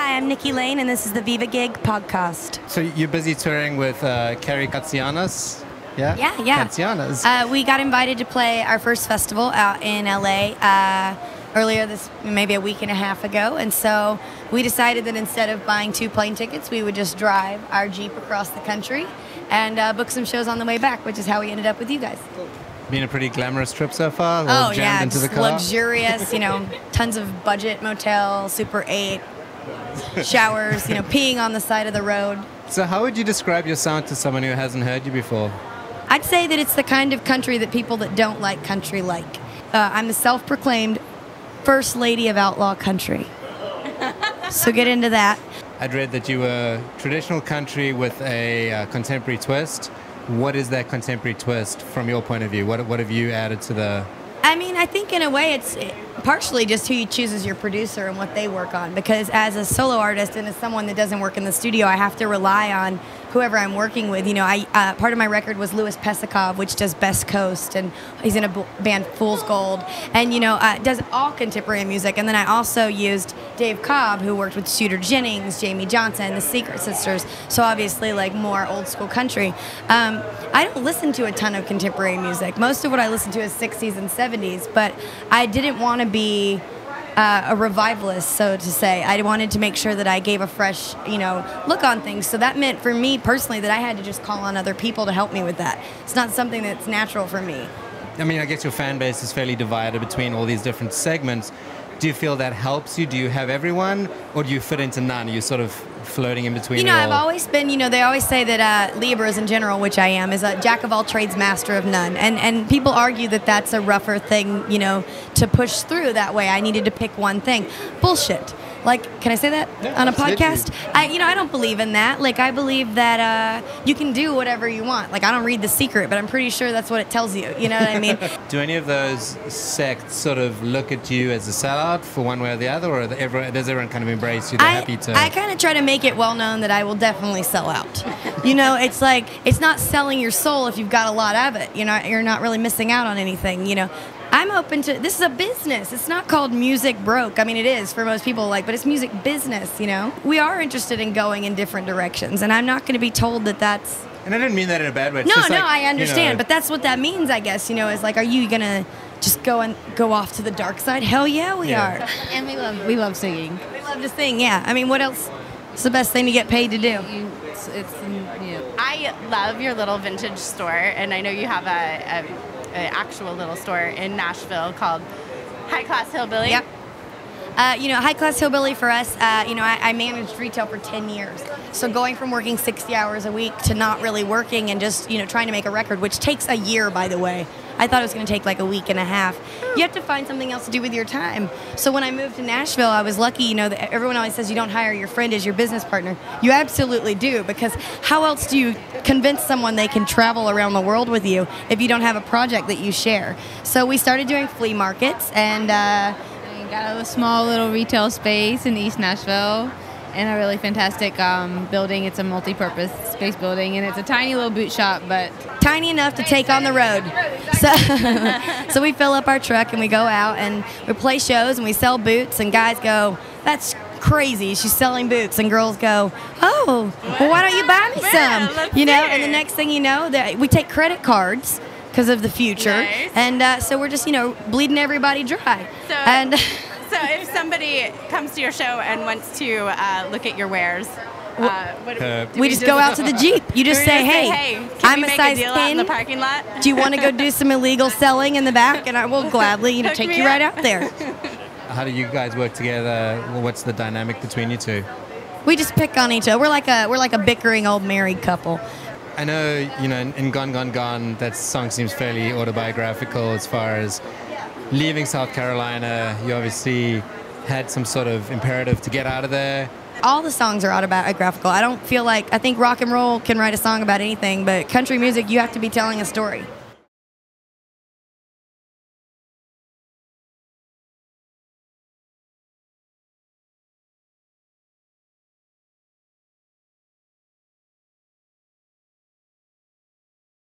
Hi, I'm Nikki Lane, and this is the Vivogig podcast. So you're busy touring with Carey Kotsionis? Yeah? Yeah. Kotsionis. We got invited to play our first festival out in LA earlier maybe a week and a half ago, and so we decided that instead of buying 2 plane tickets, we would just drive our Jeep across the country and book some shows on the way back, which is how we ended up with you guys. Been a pretty glamorous trip so far? Oh jammed yeah, into the just car? luxurious, tons of budget motel, Super 8, showers, peeing on the side of the road. So how would you describe your sound to someone who hasn't heard you before? I'd say that it's the kind of country that people that don't like country like. I'm the self-proclaimed first lady of outlaw country. So get into that. I'd read that you were traditional country with a contemporary twist. What is that contemporary twist from your point of view? What have you added to the... I think in a way it's partially just who you choose as your producer and what they work on, because as a solo artist and as someone that doesn't work in the studio, I have to rely on whoever I'm working with. Part of my record was Louis Pesikov, which does Best Coast, and he's in a band Fool's Gold, and does all contemporary music. And then I also used Dave Cobb, who worked with Shooter Jennings, Jamie Johnson, the Secret Sisters, so obviously like more old school country. I don't listen to a ton of contemporary music. Most of what I listen to is 60s and 70s, but I didn't want to be a revivalist, so to say. I wanted to make sure that I gave a fresh, look on things. So that meant for me personally that I had to just call on other people to help me with that. It's not something that's natural for me. I mean, I guess your fan base is fairly divided between all these different segments. Do you feel that helps you? Do you have everyone, or do you fit into none? Are you sort of floating in between? I've always been, they always say that Libras in general, which I am, is a jack of all trades, master of none. And people argue that that's a rougher thing, to push through that way. I needed to pick one thing. Bullshit. Like, can I say that on a podcast? I don't believe in that. Like, I believe that you can do whatever you want. Like, I don't read The Secret, but I'm pretty sure that's what it tells you. You know what I mean? Do any of those sects sort of look at you as a sellout for one way or the other, or does everyone kind of embrace you? They're happy to... I kind of try to make it well known that I will definitely sell out. It's like, it's not selling your soul if you've got a lot of it. You're not really missing out on anything, I'm open to, this is a business. It's not called music broke. I mean, it is for most people, but it's music business, We are interested in going in different directions, and I'm not going to be told that that's... And I didn't mean that in a bad way. No, I understand, but that's what that means, I guess, is like, are you going to just go off to the dark side? Hell yeah, we are. And we love singing. We love to sing, yeah. I mean, what else is the best thing to get paid to do? I love your little vintage store, and I know you have an actual little store in Nashville called High Class Hillbilly. Yep. High Class Hillbilly for us, I managed retail for 10 years. So going from working 60 hours a week to not really working and just, trying to make a record, which takes a year, by the way. I thought it was going to take like a week and a half. You have to find something else to do with your time. So when I moved to Nashville, I was lucky, that everyone always says you don't hire your friend as your business partner. You absolutely do, because how else do you convince someone they can travel around the world with you if you don't have a project that you share? So we started doing flea markets, and got a small little retail space in East Nashville in a really fantastic building. It's a multi-purpose space building, and it's a tiny little boot shop, but tiny enough to take on the road. So we fill up our truck and we go out and we play shows and we sell boots, and guys go, "That's crazy, she's selling boots," and girls go, "Oh, well, why don't you buy me some?" And the next thing you know, we take credit cards because of the future. Nice. And so we're just, bleeding everybody dry. So if somebody comes to your show and wants to look at your wares, we just go out to the Jeep. You just say, hey, I'm a size 10. In the parking lot? Do you want to go do some illegal selling in the back? And I will gladly, take you right out there. How do you guys work together? What's the dynamic between you two? We just pick on each other. We're like a bickering old married couple. I know, in Gone, Gone, Gone, that song seems fairly autobiographical as far as leaving South Carolina. You obviously had some sort of imperative to get out of there. All the songs are autobiographical. I think rock and roll can write a song about anything, but country music, you have to be telling a story.